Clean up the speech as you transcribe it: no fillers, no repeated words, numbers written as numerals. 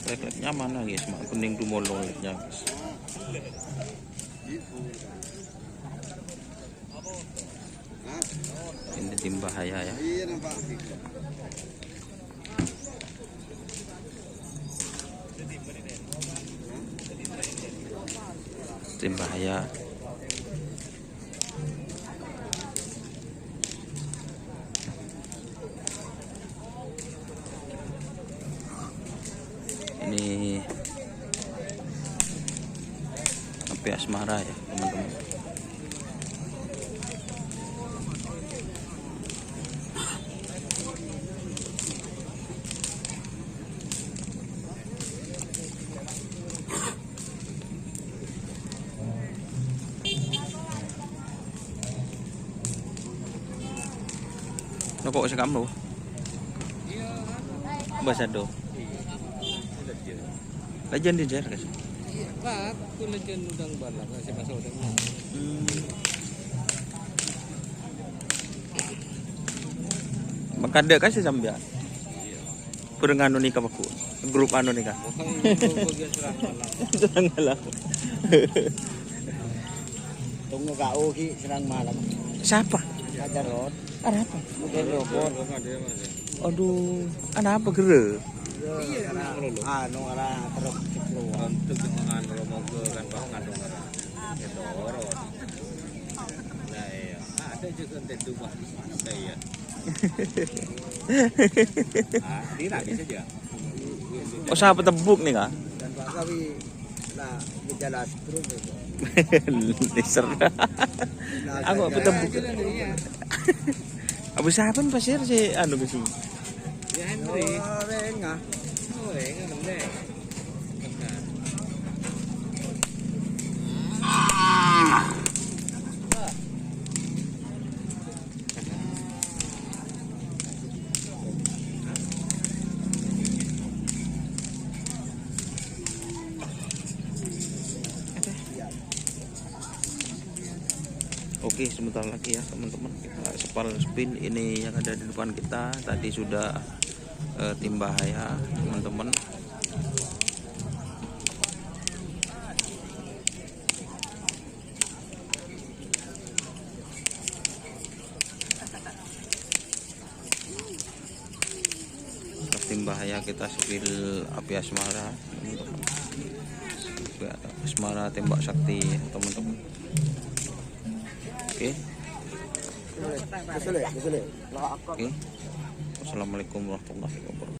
Lek-leknya mana guys? Mak kuning dumolo leknya guys. Ini tim bahaya ya. Tim bahaya. Ini api asmara ya teman-teman. Nó cội sẽ cắm luôn. Bahasa do. Legend di jar guys. Pak, aku legend udang balak kasih masuk udang. Makada kasih sambil. Pureng anu nikah aku. Grup anu nikah. Serang malam. Tunggu kau ki serang malam. Siapa? Ada rot. Ada apa? Mungkin robot. Aduh, ada apa gere? Iya, anu arah terus keluar. Untuk dengan romo ke kan ngandung arah. Itu rot. Nah, iya. Ada juga tentu Pak. Iya. Tidak bisa aja. Oh, siapa tebuk nih kak? Dan Pak Kawi lah gejala stroke itu. Laser. Aku apa tebuk? Abu siapa pasir si anu gitu? Ya Henry. Oh, renga. Oh, renga bener. Oke, sebentar lagi ya teman-teman, kita sepal spin ini yang ada di depan kita. Tadi sudah tim bahaya teman-teman. Tim bahaya kita spill api asmara teman-teman. Api asmara tembak sakti teman-teman. Oke. Oke. Assalamualaikum warahmatullahi wabarakatuh.